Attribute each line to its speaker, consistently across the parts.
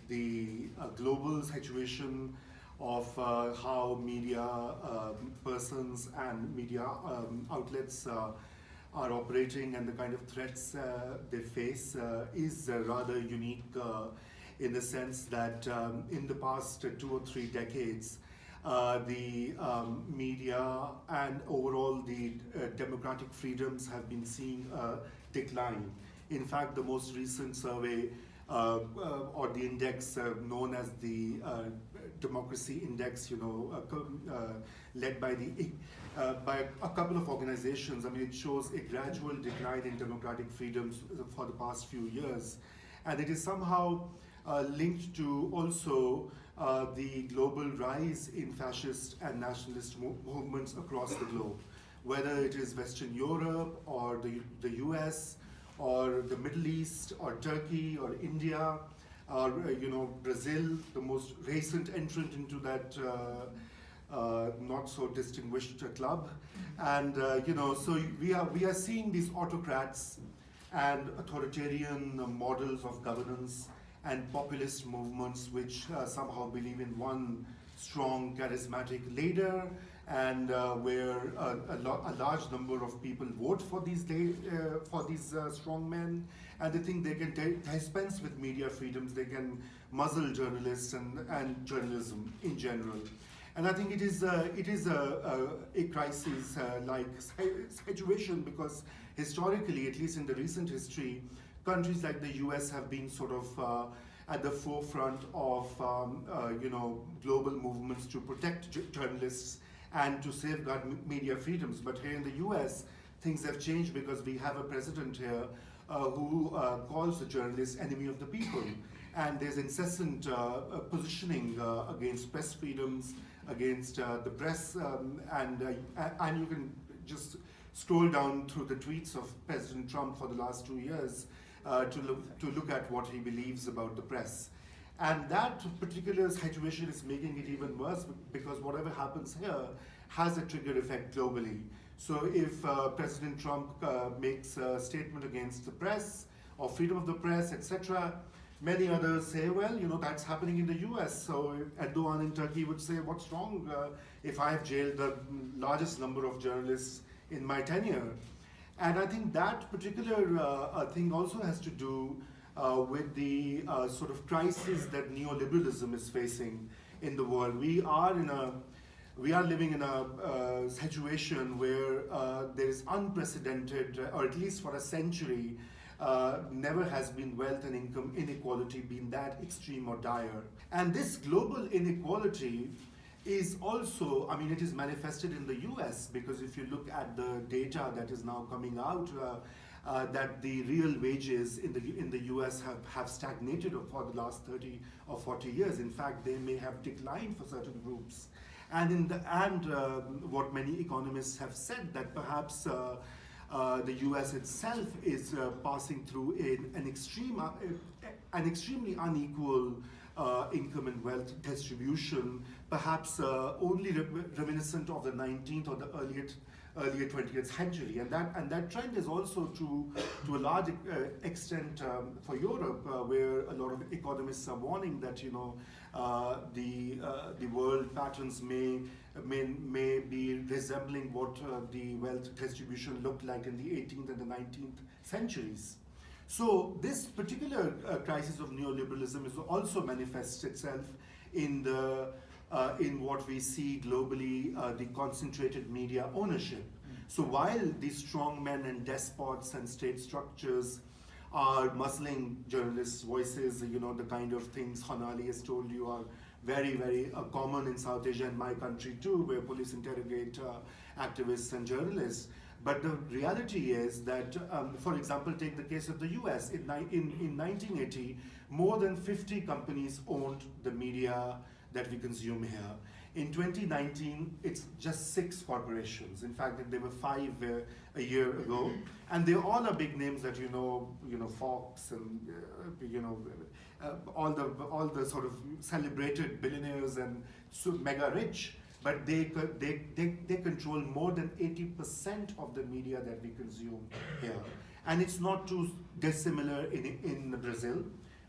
Speaker 1: the global situation of how media persons and media outlets are operating and the kind of threats they face is rather unique in the sense that in the past 2 or 3 decades, the media and overall the democratic freedoms have been seeing a decline. In fact, the most recent survey or the index known as the Democracy Index, led by by a couple of organizations. I mean, it shows a gradual decline in democratic freedoms for the past few years, and it is somehow linked to also the global rise in fascist and nationalist movements across the globe, whether it is Western Europe or the US or the Middle East or Turkey or India or Brazil, the most recent entrant into that not so distinguished club. And so we are seeing these autocrats and authoritarian models of governance and populist movements which somehow believe in one strong charismatic leader, and where a large number of people vote for these strong men, and they think they can dispense with media freedoms, they can muzzle journalists and journalism in general. And I think it is a crisis like situation, because historically, at least in the recent history, countries like the US have been sort of at the forefront of global movements to protect journalists and to safeguard media freedoms. But here in the US, things have changed because we have a president here who calls the journalists enemy of the people. And there's incessant positioning against press freedoms, against the press, and you can just scroll down through the tweets of President Trump for the last 2 years to look at what he believes about the press. And that particular situation is making it even worse, because whatever happens here has a trigger effect globally. So if President Trump makes a statement against the press or freedom of the press, etc., many others say, well, that's happening in the US. So Erdogan in Turkey would say, what's wrong if I have jailed the largest number of journalists in my tenure? And I think that particular thing also has to do with the sort of crisis that neoliberalism is facing in the world. We are living in a situation where there is unprecedented, or at least for a century, never has been wealth and income inequality been that extreme or dire. And this global inequality is also, I mean, it is manifested in the US, because if you look at the data that is now coming out, that the real wages in the US have stagnated for the last 30 or 40 years. In fact, they may have declined for certain groups. And what many economists have said, that perhaps the US itself is passing through an extremely unequal income and wealth distribution, perhaps only reminiscent of the 19th or the earlier 20th century, and that trend is also true to a large extent for Europe, where a lot of economists are warning that the world patterns may be resembling what the wealth distribution looked like in the 18th and the 19th centuries. So this particular crisis of neoliberalism also manifests itself in what we see globally, the concentrated media ownership. So while these strong men and despots and state structures are muzzling journalists' voices, the kind of things Sonali has told you are very, very common in South Asia and my country too, where police interrogate activists and journalists. But the reality is that, for example, take the case of the US. In 1980, more than 50 companies owned the media that we consume here. In 2019, it's just 6 corporations. In fact, there were 5 a year ago, and they all are big names that Fox and all the sort of celebrated billionaires and mega rich. But they control more than 80% of the media that we consume here. And it's not too dissimilar in Brazil,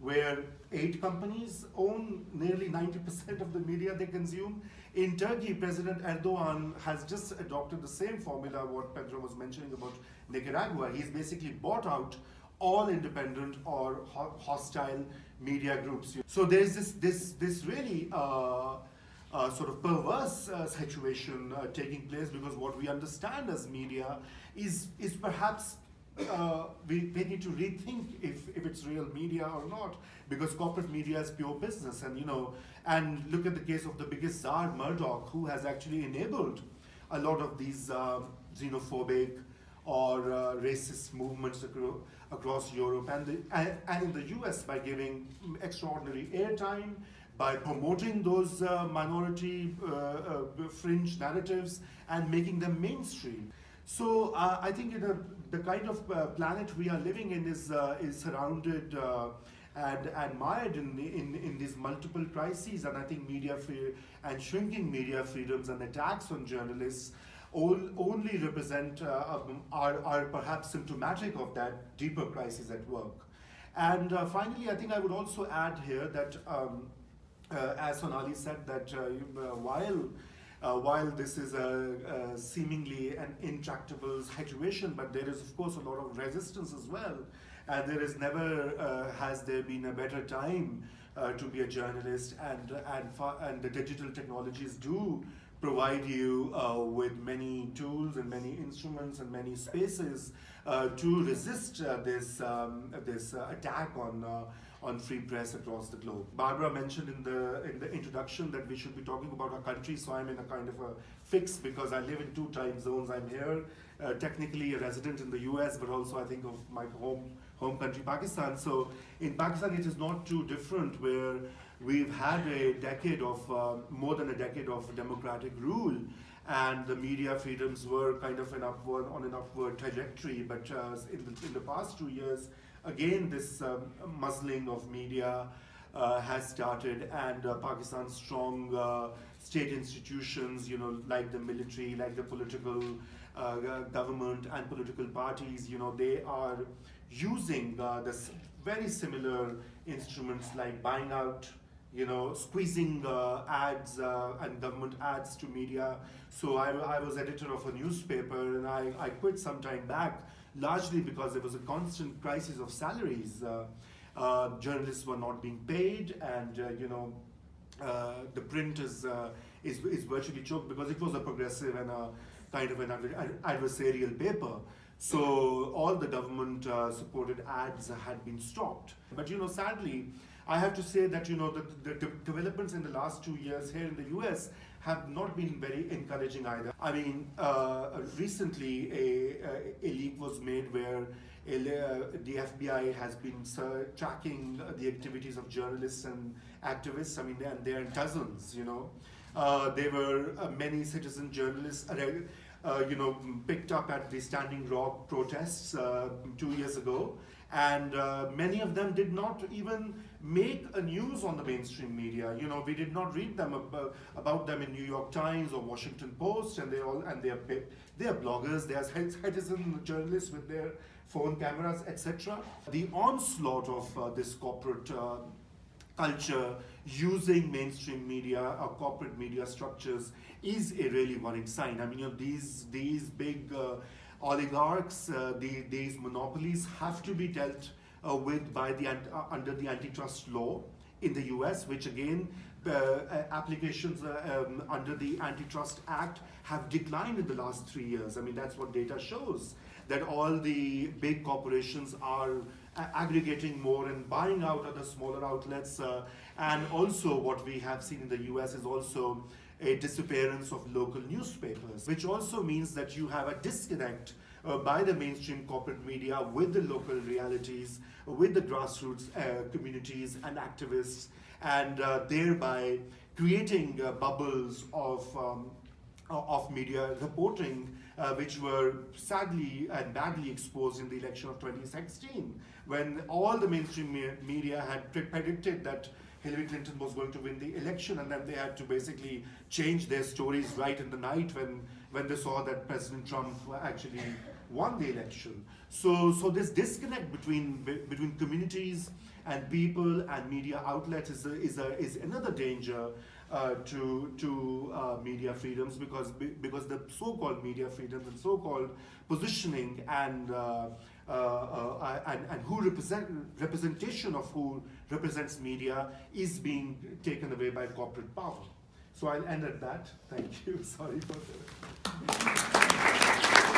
Speaker 1: where 8 companies own nearly 90% of the media they consume. In Turkey, President Erdogan has just adopted the same formula what Pedro was mentioning about Nicaragua. He's basically bought out all independent or hostile media groups. So there's this really sort of perverse situation taking place, because what we understand as media is perhaps we need to rethink if it's real media or not, because corporate media is pure business. And look at the case of the biggest czar, Murdoch, who has actually enabled a lot of these xenophobic or racist movements across Europe and in the US, by giving extraordinary airtime, by promoting those minority fringe narratives and making them mainstream. So I think the kind of planet we are living in is surrounded and mired in these multiple crises, and I think and shrinking media freedoms and attacks on journalists only represent are perhaps symptomatic of that deeper crisis at work. And finally, I think I would also add here that as Sonali said, that while this is seemingly an intractable situation, but there is of course a lot of resistance as well, and there is never has there been a better time to be a journalist, and the digital technologies do provide you with many tools and many instruments and many spaces to resist this attack on free press across the globe. Barbara mentioned in the introduction that we should be talking about our country, so I'm in a kind of a fix because I live in 2 time zones. I'm here, technically a resident in the US, but also I think of my home country, Pakistan. So in Pakistan, it is not too different, where we've had a decade of, more than a decade of democratic rule, and the media freedoms were kind of on an upward trajectory. But in the past 2 years, again, this muzzling of media has started, and Pakistan's strong state institutions, like the military, like the political government and political parties, they are using this very similar instruments like buying out, squeezing ads and government ads to media. So I was editor of a newspaper, and I quit some time back, largely because there was a constant crisis of salaries. Journalists were not being paid, and the print is virtually choked, because it was a progressive and a kind of an adversarial paper. So all the government supported ads had been stopped. But sadly, I have to say that the developments in the last 2 years here in the US have not been very encouraging either. I mean, recently a leak was made where the FBI has been tracking the activities of journalists and activists. I mean, they're in dozens. There were many citizen journalists picked up at the Standing Rock protests 2 years ago, and many of them did not even make a news on the mainstream media. We did not read them about them in New York Times or Washington Post, and they are bloggers, they are citizen journalists with their phone cameras, etc. The onslaught of this corporate culture using mainstream media or corporate media structures is a really worrying sign. I mean, these big oligarchs, these monopolies have to be dealt with under the antitrust law in the US, which again, applications under the Antitrust Act have declined in the last 3 years. I mean, that's what data shows, that all the big corporations are aggregating more and buying out other smaller outlets. And also what we have seen in the US is also a disappearance of local newspapers, which also means that you have a disconnect by the mainstream corporate media with the local realities, with the grassroots communities and activists, and thereby creating bubbles of media reporting, which were sadly and badly exposed in the election of 2016, when all the mainstream media had predicted that Hillary Clinton was going to win the election, and then they had to basically change their stories right in the night when they saw that President Trump actually won the election. So this disconnect between communities and people and media outlets is another danger to media freedoms, because the so-called media freedoms and so-called positioning and who representation of who represents media is being taken away by corporate power. So I'll end at that. Thank you. Sorry for that.